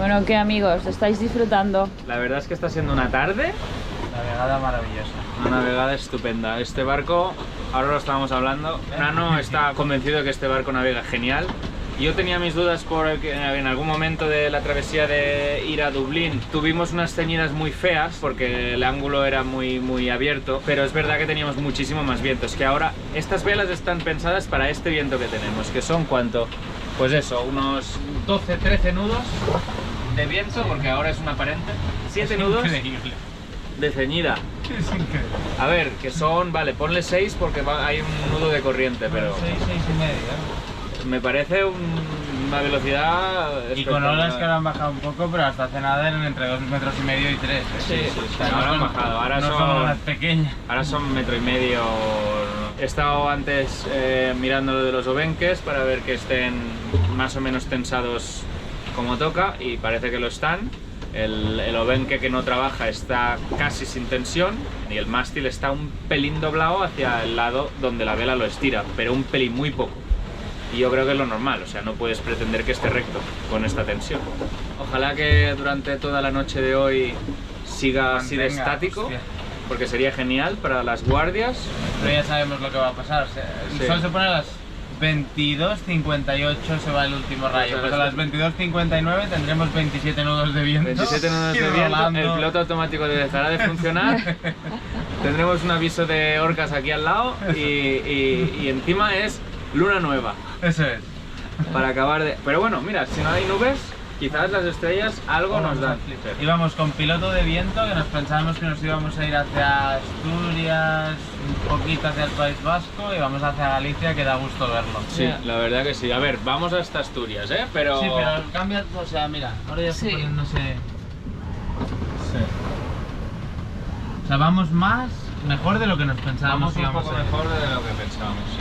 Bueno, ¿qué amigos? ¿Estáis disfrutando? La verdad es que está siendo una tarde. Navegada maravillosa. Una navegada estupenda. Este barco, ahora lo estábamos hablando, Nano está convencido de que este barco navega genial. Yo tenía mis dudas porque en algún momento de la travesía de ir a Dublín tuvimos unas ceñidas muy feas porque el ángulo era muy abierto, pero es verdad que teníamos muchísimo más viento. Es que ahora estas velas están pensadas para este viento que tenemos, que son ¿cuánto? Pues eso, unos 12-13 nudos de viento, porque ahora es un aparente. 7 nudos Increíble. de ceñida. Es increíble. A ver, que son, vale, ponle 6 porque hay un nudo de corriente, pero 6 y medio. me parece una velocidad Y con olas que ahora han bajado un poco, pero hasta hace nada eran entre 2,5 metros y medio y 3. Sí, ahora han bajado, ahora no son olas pequeñas. Ahora son 1,5 metros. He estado antes mirando lo de los obenques para ver que estén más o menos tensados como toca y parece que lo están. El obenque que no trabaja está casi sin tensión y el mástil está un pelín doblado hacia el lado donde la vela lo estira, pero un pelín muy poco. Y yo creo que es lo normal, o sea, no puedes pretender que esté recto con esta tensión. Ojalá que durante toda la noche de hoy siga así de estático, hostia. porque sería genial para las guardias. Pero ya sabemos lo que va a pasar. El sol se pone a las 22:58, se va el último rayo. Pues a las 22:59 tendremos 27 nudos de viento. 27 nudos y de viento, rolando. el piloto automático dejará de funcionar. Tendremos un aviso de orcas aquí al lado y encima es luna nueva. Eso es. Para acabar de... Pero bueno, mira, si no hay nubes, quizás las estrellas algo nos dan. Íbamos con piloto de viento, que nos pensábamos que nos íbamos a ir hacia Asturias, un poquito hacia el País Vasco y vamos hacia Galicia, que da gusto verlo. Sí, la verdad que sí. A ver, vamos hasta Asturias, ¿eh? Pero... Sí, pero cambia, o sea, mira, ahora ya está Sí. poniéndose... Sí. O sea, vamos mejor de lo que nos pensábamos Vamos un que íbamos poco a ir. mejor de lo que pensábamos, sí.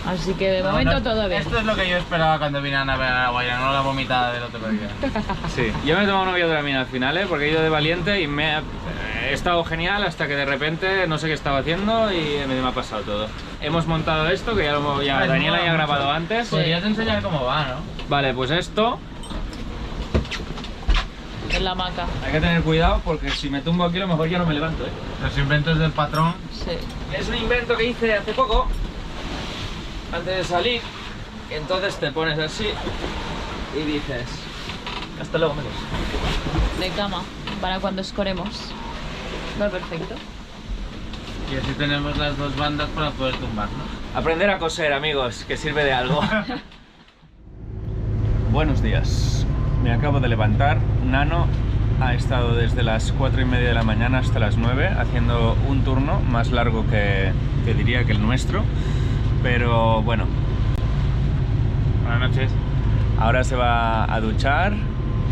Así que de No, momento no, todo bien. Esto es lo que yo esperaba cuando vine a navegar a la Guaira, no la vomitada del otro día. Sí, yo me he tomado una biodramina al final, ¿eh? Porque he ido de valiente y he estado genial hasta que de repente no sé qué estaba haciendo y me ha pasado todo. Hemos montado esto, que ya Daniela ya ha grabado antes. Podrías enseñar cómo va, ¿no? Vale, pues esto En la hamaca. hay que tener cuidado porque si me tumbo aquí a lo mejor ya no me levanto, ¿eh? Los inventos del patrón. Sí. Es un invento que hice hace poco, antes de salir, y entonces te pones así y dices, hasta luego, amigos. De cama, para cuando escoremos. Va perfecto. Y así tenemos las dos bandas para poder tumbarnos. Aprender a coser, amigos, que sirve de algo. Buenos días. Me acabo de levantar. Nano ha estado desde las 4:30 de la mañana hasta las 9 haciendo un turno más largo que diría que el nuestro. Pero bueno. Buenas noches. Ahora se va a duchar,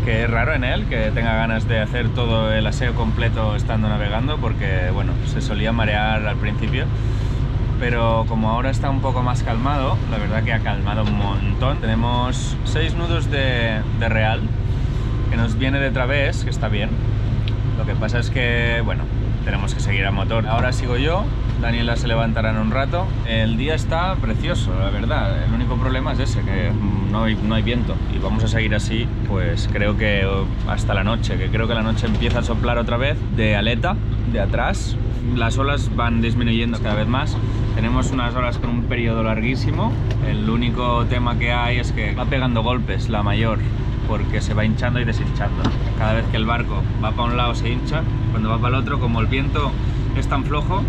que es raro en él, que tenga ganas de hacer todo el aseo completo estando navegando, porque bueno, se solía marear al principio. Pero como ahora está un poco más calmado, la verdad que ha calmado un montón. Tenemos 6 nudos de real, que nos viene de través, que está bien. Lo que pasa es que, bueno, tenemos que seguir a motor. Ahora sigo yo, Daniela se levantará en un rato. El día está precioso, la verdad. El único problema es ese, que no hay viento. Y vamos a seguir así, pues creo que hasta la noche, que creo que la noche empieza a soplar otra vez de aleta, de atrás. Las olas van disminuyendo cada vez más. Tenemos unas olas con un periodo larguísimo. El único tema que hay es que va pegando golpes la mayor, porque se va hinchando y deshinchando. Cada vez que el barco va para un lado se hincha, cuando va para el otro, como el viento es tan flojo,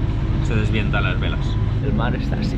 se desvientan las velas. El mar está así.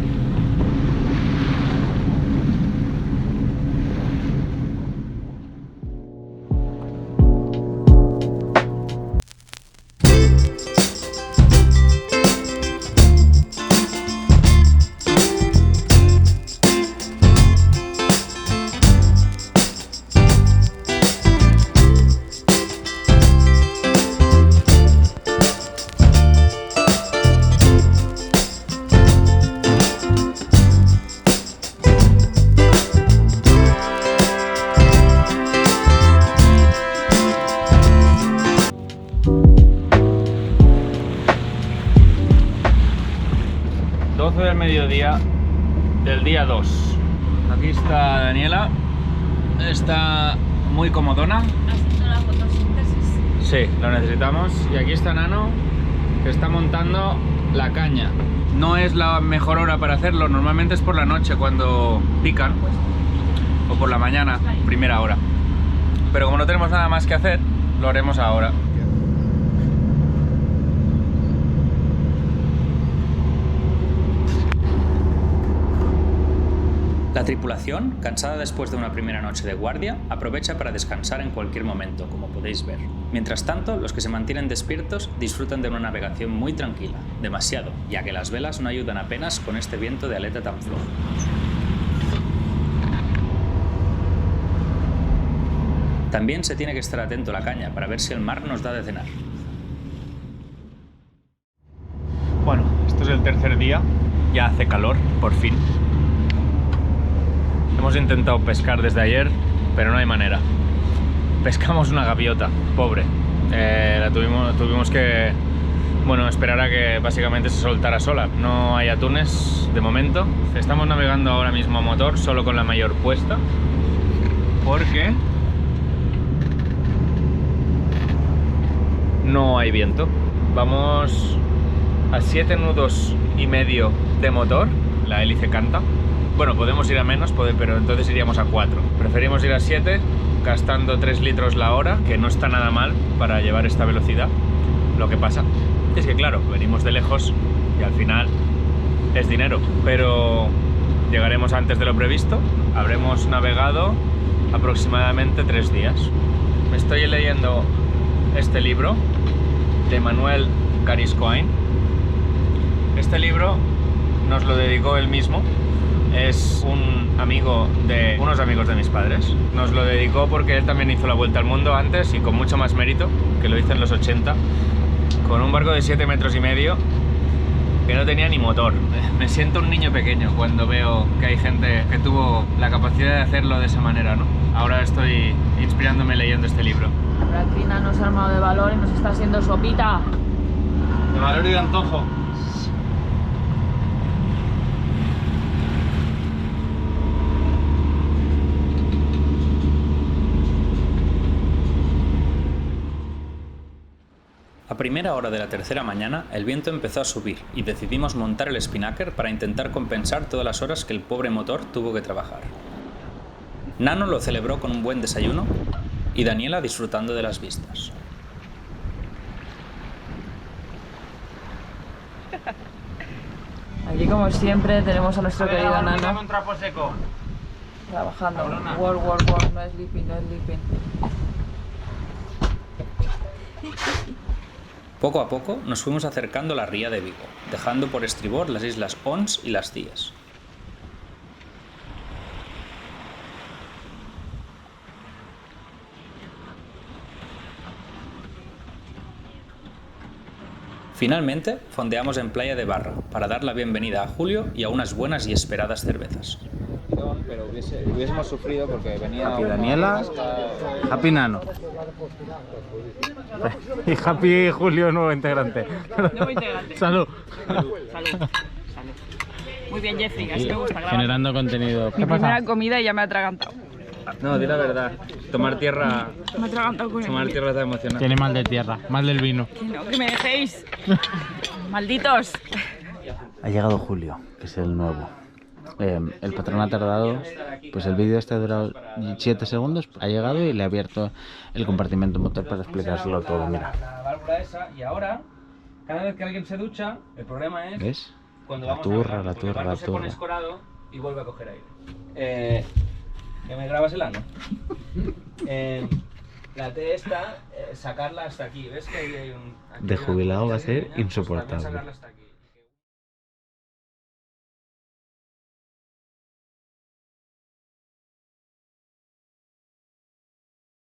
Del mediodía del día 2. Aquí está Daniela, está muy comodona. Haciendo la fotosíntesis. Sí, lo necesitamos. Y aquí está Nano, que está montando la caña. No es la mejor hora para hacerlo, normalmente es por la noche cuando pican, o por la mañana, primera hora. Pero como no tenemos nada más que hacer, lo haremos ahora. La tripulación, cansada después de una primera noche de guardia, aprovecha para descansar en cualquier momento, como podéis ver. Mientras tanto, los que se mantienen despiertos disfrutan de una navegación muy tranquila, demasiado, ya que las velas no ayudan apenas con este viento de aleta tan flojo. También se tiene que estar atento a la caña para ver si el mar nos da de cenar. Bueno, esto es el tercer día, ya hace calor, por fin. Hemos intentado pescar desde ayer, pero no hay manera. Pescamos una gaviota, pobre. Tuvimos que, bueno, esperar a que básicamente se soltara sola. No hay atunes de momento. Estamos navegando ahora mismo a motor, solo con la mayor puesta, porque no hay viento. Vamos a 7 nudos y medio de motor, la hélice canta. Bueno, podemos ir a menos, pero entonces iríamos a 4. Preferimos ir a 7, gastando 3 litros la hora, que no está nada mal para llevar esta velocidad. Lo que pasa es que, claro, venimos de lejos y al final es dinero. Pero llegaremos antes de lo previsto. Habremos navegado aproximadamente 3 días. Me estoy leyendo este libro de Manuel Gariscoain. Este libro nos lo dedicó él mismo. Es unos amigos de mis padres. Nos lo dedicó porque él también hizo la vuelta al mundo antes y con mucho más mérito, que lo hizo en los 80, con un barco de 7 metros y medio que no tenía ni motor. Me siento un niño pequeño cuando veo que hay gente que tuvo la capacidad de hacerlo de esa manera, ¿no? Ahora estoy inspirándome leyendo este libro. Aquí Nano se ha armado de valor y nos está haciendo sopita. De valor y de antojo. A primera hora de la tercera mañana, el viento empezó a subir y decidimos montar el spinnaker para intentar compensar todas las horas que el pobre motor tuvo que trabajar. Nano lo celebró con un buen desayuno y Daniela disfrutando de las vistas. Aquí, como siempre, tenemos a nuestro querido Nano con trapo seco. trabajando. Cabrona. Work, no es sleeping, no es sleeping. Poco a poco nos fuimos acercando a la ría de Vigo, dejando por estribor las islas Ons y las Cíes. Finalmente, fondeamos en Playa de Barra para dar la bienvenida a Julio y a unas buenas y esperadas cervezas. Pero hubiésemos sufrido porque venía Happy Daniela, Happy Nano. Y Happy Julio, nuevo integrante. Nuevo integrante. Salud. Salud. Muy bien, Jeffrey, así me gusta grabar. Generando contenido. Mi primera comida y ya me ha atragantado. No, di la verdad. Tomar tierra Me ha atragantado con el está emocionante. Tiene mal de tierra, mal del vino. Que no, que me dejéis. Malditos. Ha llegado Julio, que es el nuevo. El patrón ha tardado, pues el vídeo este ha durado 7 segundos, ha llegado y le ha abierto el compartimento motor para explicárselo todo, mira. La válvula esa, y ahora, cada vez que alguien se ducha, el problema es ¿Ves? cuando La vamos turra, a la porque el turra, barco la se pone turra. escorado y vuelve a coger aire. ¿Que me grabas el ano? La T esta, sacarla hasta aquí, ¿ves que ahí hay un... aquí De hay una jubilado va a pequeña ser línea? Pues también insoportable. sacarla hasta aquí.